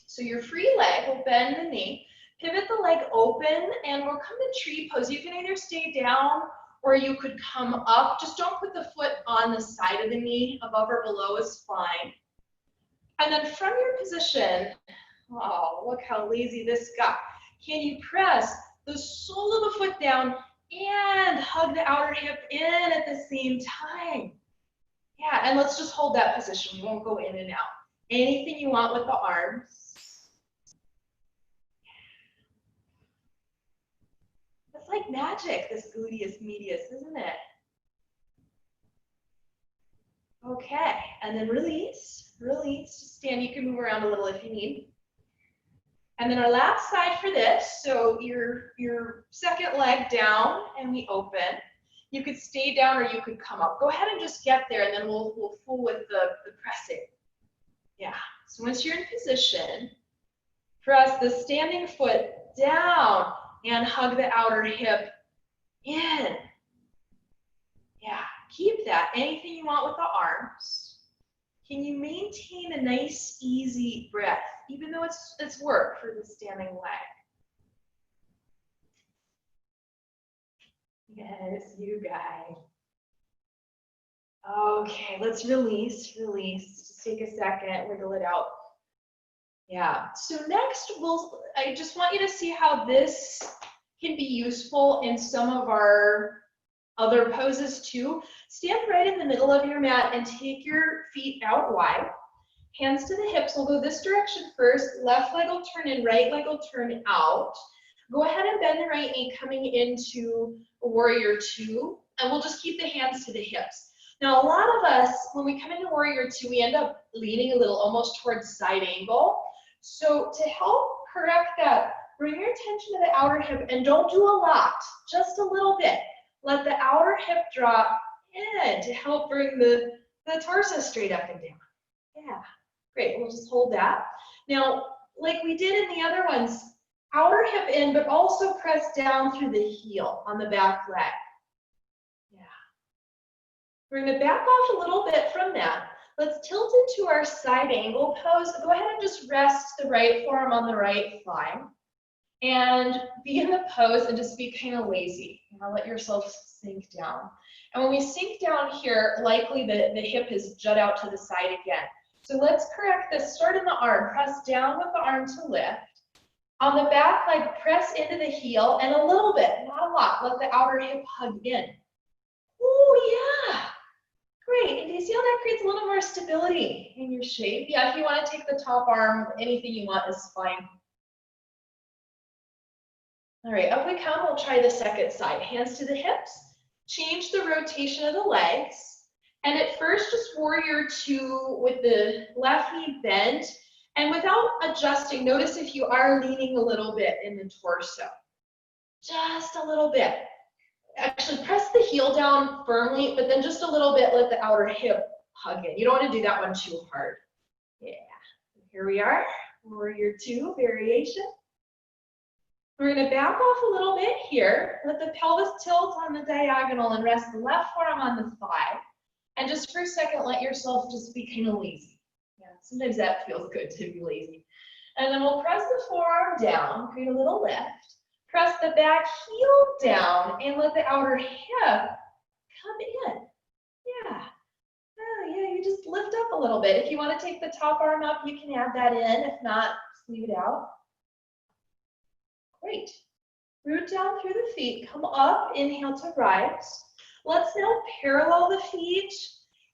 So your free leg will bend the knee, pivot the leg open, and we'll come to tree pose. You can either stay down or you could come up. Just don't put the foot on the side of the knee. Above or below is fine. And then from your position, oh, look how lazy this got. Can you press the sole of the foot down and hug the outer hip in at the same time? Yeah, and let's just hold that position. We won't go in and out. Anything you want with the arms. It's like magic, this gluteus medius, isn't it? Okay, and then release, release, just stand. You can move around a little if you need. And then our last side for this, so your second leg down and we open. You could stay down or you could come up. Go ahead and just get there and then we'll fool with the pressing. Yeah, so once you're in position, press the standing foot down and hug the outer hip in. Yeah, keep that. Anything you want with the arms. Can you maintain a nice, easy breath, even though it's work for the standing leg? Yes, you guys. Okay, let's release, release. Just take a second, wiggle it out. Yeah, so next I just want you to see how this can be useful in some of our other poses too. Stand right in the middle of your mat and take your feet out wide. Hands to the hips, we'll go this direction first. Left leg will turn in, right leg will turn out. Go ahead and bend the right knee coming into warrior two, and we'll just keep the hands to the hips. Now, a lot of us, when we come into warrior two, we end up leaning a little almost towards side angle. So to help correct that, bring your attention to the outer hip and don't do a lot, just a little bit. Let the outer hip drop in to help bring the torso straight up and down. Yeah, great, we'll just hold that. Now, like we did in the other ones, outer hip in, but also press down through the heel on the back leg. Yeah. We're going to back off a little bit from that. Let's tilt into our side angle pose. Go ahead and just rest the right forearm on the right thigh. And be in the pose and just be kind of lazy. Let yourself sink down. And when we sink down here, likely the hip is jut out to the side again. So let's correct this. Start in the arm. Press down with the arm to lift. On the back leg, press into the heel and a little bit, not a lot. Let the outer hip hug in. Oh, yeah. Great. And do you see how that creates a little more stability in your shape? Yeah, if you want to take the top arm, anything you want is fine. All right, up we come. We'll try the second side. Hands to the hips. Change the rotation of the legs. And at first, just warrior two with the left knee bent. And without adjusting, notice if you are leaning a little bit in the torso. Just a little bit. Actually, press the heel down firmly, but then just a little bit, let the outer hip hug in. You don't want to do that one too hard. Yeah. Here we are. Warrior two variation. We're going to back off a little bit here. Let the pelvis tilt on the diagonal and rest the left forearm on the thigh. And just for a second, let yourself just be kind of lazy. Yeah, sometimes that feels good to be lazy. And then we'll press the forearm down, create a little lift. Press the back heel down and let the outer hip come in. Yeah. Oh, yeah, you just lift up a little bit. If you want to take the top arm up, you can add that in. If not, just leave it out. Great. Root down through the feet. Come up. Inhale to rise. Let's now parallel the feet,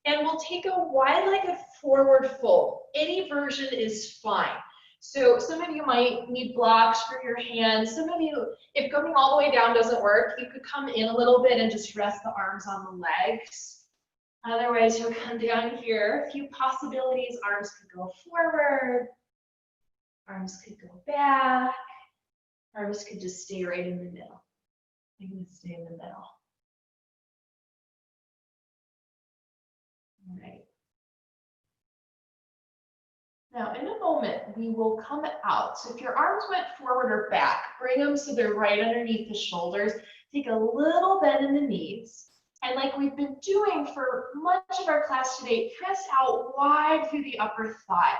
and we'll take a wide-legged forward fold. Any version is fine. So some of you might need blocks for your hands. Some of you, if coming all the way down doesn't work, you could come in a little bit and just rest the arms on the legs. Otherwise, you'll come down here. A few possibilities. Arms could go forward. Arms could go back. Arms could just stay right in the middle. I'm going to stay in the middle. All right. Now, in a moment, we will come out. So if your arms went forward or back, bring them so they're right underneath the shoulders. Take a little bend in the knees. And like we've been doing for much of our class today, press out wide through the upper thighs.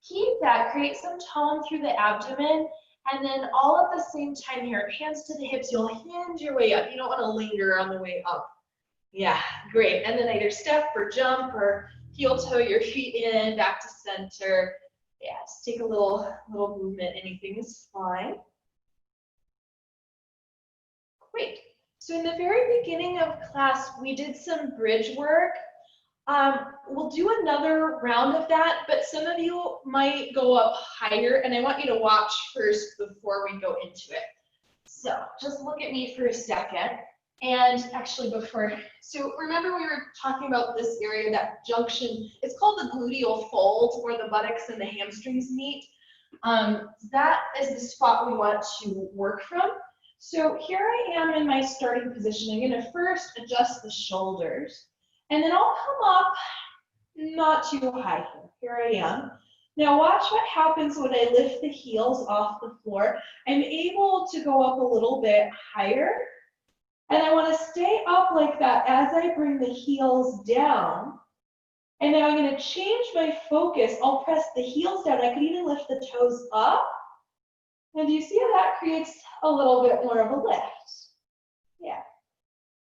Keep that, create some tone through the abdomen. And then all at the same time here, hands to the hips, you'll hinge your way up. You don't want to linger on the way up. Yeah, great. And then either step or jump or heel toe your feet in, back to center. Yeah, just take a little movement. Anything is fine. Great. So in the very beginning of class, we did some bridge work. We'll do another round of that, but some of you might go up higher, and I want you to watch first before we go into it. So just look at me for a second. And actually so remember we were talking about this area, that junction, it's called the gluteal fold, where the buttocks and the hamstrings meet. That is the spot we want to work from. So here I am in my starting position. I'm going to first adjust the shoulders, and then I'll come up not too high here. Here I am. Now watch what happens when I lift the heels off the floor. I'm able to go up a little bit higher, and I want to stay up like that as I bring the heels down. And now I'm going to change my focus. I'll press the heels down. I could even lift the toes up. And do you see how that creates a little bit more of a lift? Yeah.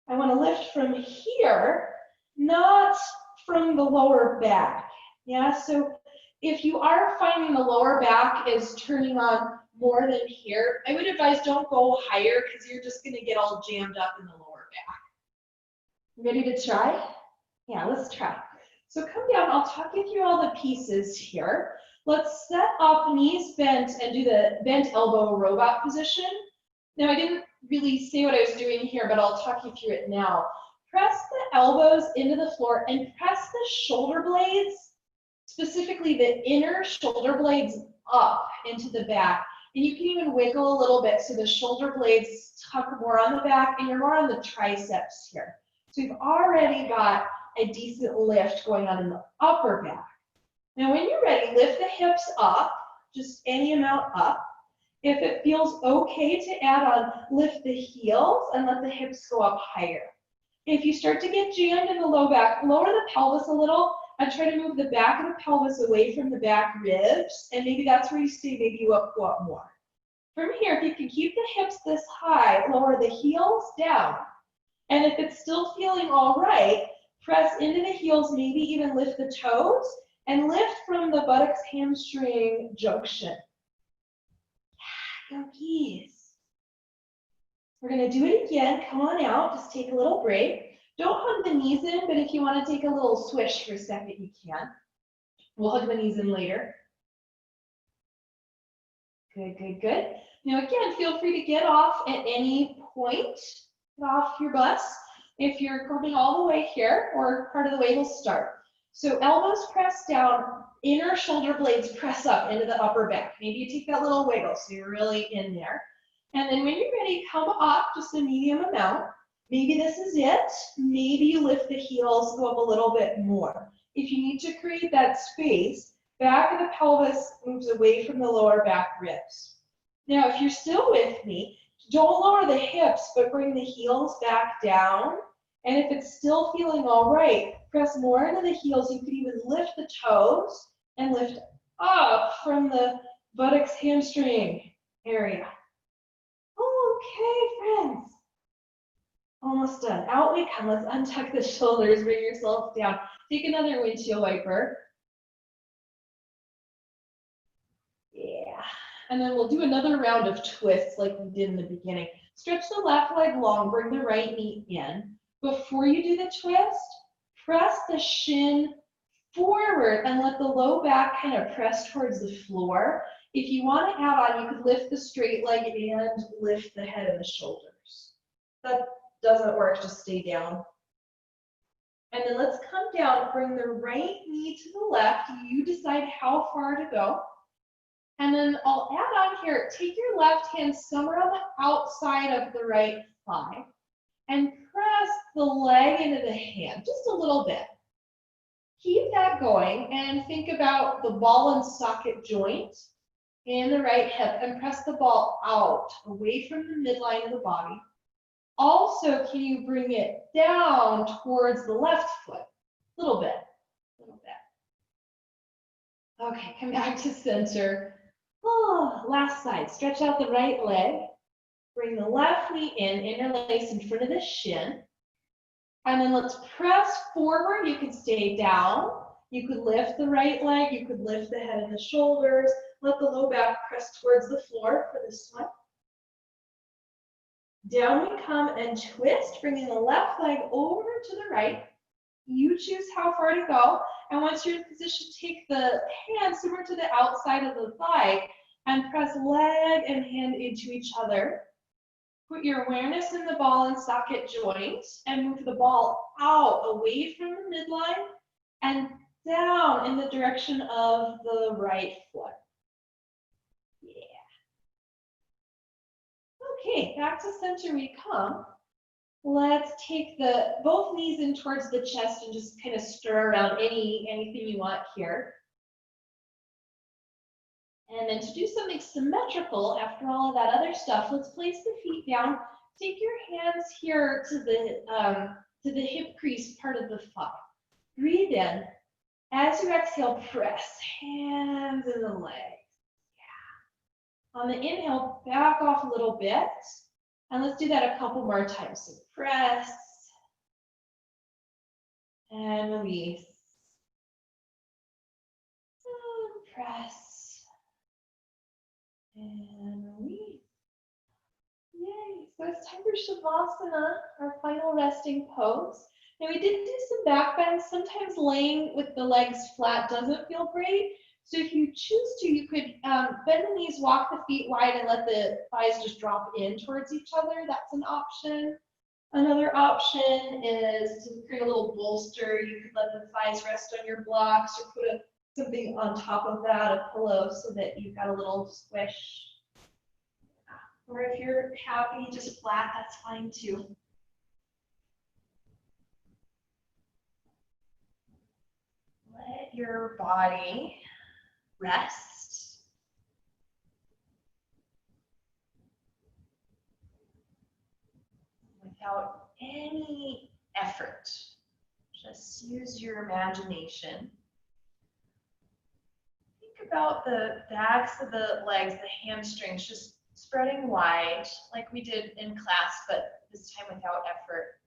I want to lift from here, not from the lower back. Yeah, so if you are finding the lower back is turning on more than here, I would advise don't go higher because you're just gonna get all jammed up in the lower back. Ready to try? Yeah, let's try. So come down, I'll talk you through all the pieces here. Let's set up knees bent and do the bent elbow robot position. Now I didn't really say what I was doing here, but I'll talk you through it now. Press the elbows into the floor and press the shoulder blades, specifically the inner shoulder blades up into the back. And you can even wiggle a little bit so the shoulder blades tuck more on the back and you're more on the triceps here. So you've already got a decent lift going on in the upper back. Now when you're ready, lift the hips up, just any amount up. If it feels okay to add on, lift the heels and let the hips go up higher. If you start to get jammed in the low back, lower the pelvis a little and try to move the back of the pelvis away from the back ribs, and maybe that's where you stay, maybe you go up more. From here, if you can keep the hips this high, lower the heels down. And if it's still feeling all right, press into the heels, maybe even lift the toes, and lift from the buttocks hamstring junction. Go geese. We're gonna do it again. Come on out, just take a little break. Don't hug the knees in, but if you wanna take a little swish for a second, you can. We'll hug the knees in later. Good, good, good. Now again, feel free to get off at any point. Get off your bus. If you're coming all the way here, or part of the way, we'll start. So elbows press down, inner shoulder blades press up into the upper back. Maybe you take that little wiggle so you're really in there. And then when you're ready, come up just a medium amount. Maybe this is it. Maybe you lift the heels, go up a little bit more. If you need to create that space, back of the pelvis moves away from the lower back ribs. Now, if you're still with me, don't lower the hips, but bring the heels back down. And if it's still feeling all right, press more into the heels. You could even lift the toes and lift up from the buttocks hamstring area. Okay, friends. Almost done. Out we come. Let's untuck the shoulders, bring yourself down. Take another windshield wiper. Yeah. And then we'll do another round of twists like we did in the beginning. Stretch the left leg long, bring the right knee in. Before you do the twist, press the shin forward and let the low back kind of press towards the floor. If you want to add on, you could lift the straight leg and lift the head and the shoulders. That doesn't work, just stay down. And then let's come down, bring the right knee to the left. You decide how far to go. And then I'll add on here, take your left hand somewhere on the outside of the right thigh and press the leg into the hand, just a little bit. Keep that going and think about the ball and socket joint in the right hip and press the ball out, away from the midline of the body. Also, can you bring it down towards the left foot? A little bit, a little bit. Okay, come back to center. Oh, last side, stretch out the right leg. Bring the left knee in, interlace in front of the shin. And then let's press forward. You can stay down. You could lift the right leg. You could lift the head and the shoulders. Let the low back press towards the floor for this one. Down we come and twist, bringing the left leg over to the right. You choose how far to go. And once you're in position, take the hand somewhere to the outside of the thigh and press leg and hand into each other. Put your awareness in the ball and socket joint and move the ball out away from the midline and down in the direction of the right foot. Yeah. Okay, back to center we come. Let's take both knees in towards the chest and just kind of stir around anything you want here. And then to do something symmetrical after all of that other stuff, let's place the feet down. Take your hands here to the hip crease part of the thigh. Breathe in. As you exhale, press hands in the legs. Yeah. On the inhale, back off a little bit. And let's do that a couple more times. So press And release. And press. And release. Yay. So it's time for Shavasana, our final resting pose. Now we did do some back bends. Sometimes laying with the legs flat doesn't feel great. So if you choose to, you could bend the knees, walk the feet wide, and let the thighs just drop in towards each other. That's an option. Another option is to create a little bolster. You could let the thighs rest on your blocks or put something on top of that, a pillow, so that you've got a little squish. Or if you're happy just flat, that's fine too. Let your body rest. Without any effort. Just use your imagination. Think about the backs of the legs, the hamstrings, just spreading wide like we did in class, but this time without effort.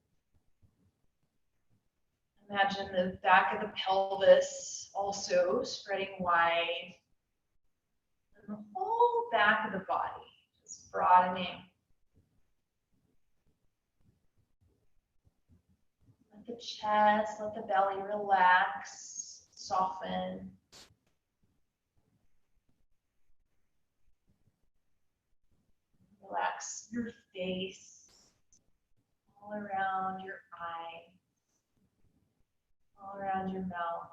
Imagine the back of the pelvis also spreading wide. And the whole back of the body just broadening. Let the chest, let the belly relax, soften. Relax your face, all around your eye, all around your mouth.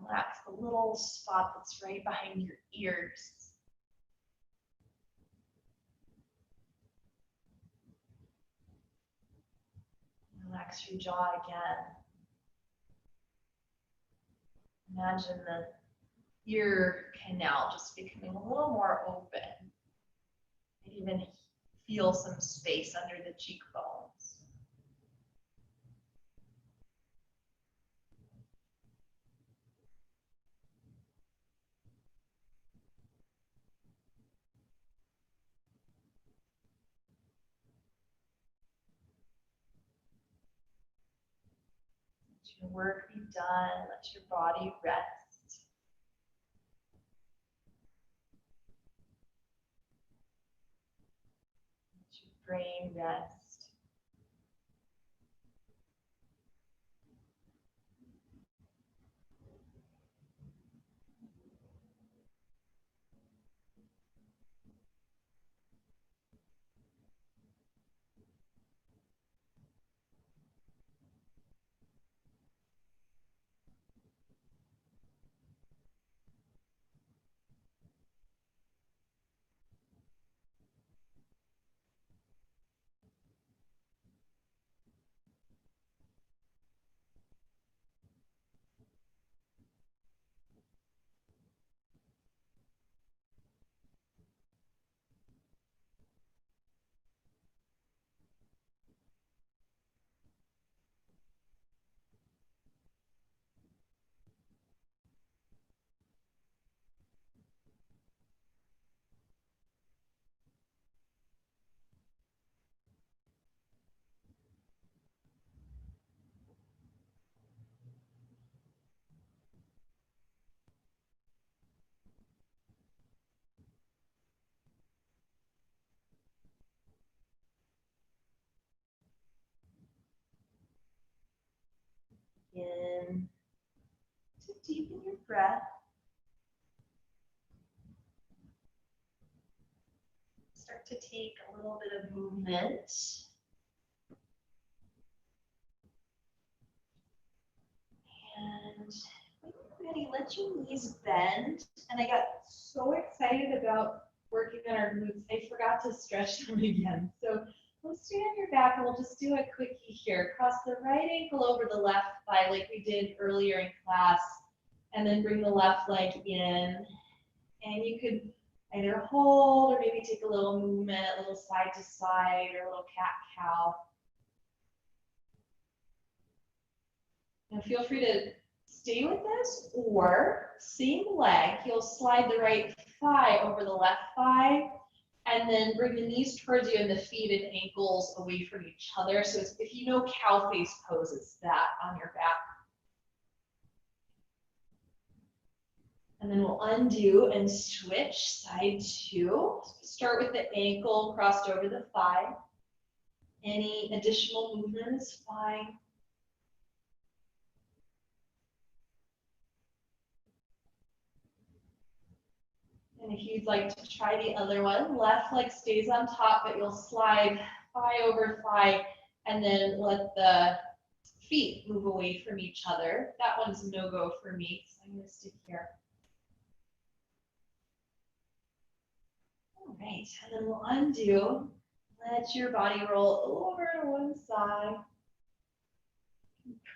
Relax the little spot that's right behind your ears. Relax your jaw again. Imagine the ear canal just becoming a little more open. You can even feel some space under the cheekbones. Let your work be done. Let your body rest. Brain rest. Begin to deepen your breath. Start to take a little bit of movement. And when you're ready, let your knees bend. And I got so excited about working on our glutes, I forgot to stretch them again. So let's stay on your back and we'll just do a quickie here. Cross the right ankle over the left thigh like we did earlier in class. And then bring the left leg in. And you could either hold or maybe take a little movement, a little side to side or a little cat-cow. Now feel free to stay with this, or same leg, you'll slide the right thigh over the left thigh And then bring the knees towards you and the feet and ankles away from each other. So it's, if you know cow face pose, it's that on your back. And then we'll undo and switch side two. Start with the ankle crossed over the thigh. Any additional movement is fine. And if you'd like to try the other one, left leg stays on top, but you'll slide thigh over thigh and then let the feet move away from each other. That one's no-go for me, so I'm going to stick here. All right, and then we'll undo. Let your body roll over to one side.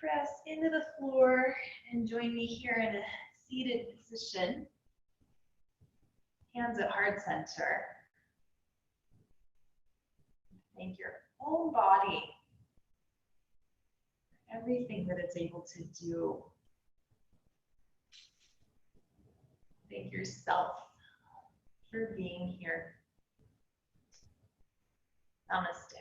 Press into the floor and join me here in a seated position. Hands at heart center. Thank your whole body for everything that it's able to do. Thank yourself for being here. Namaste.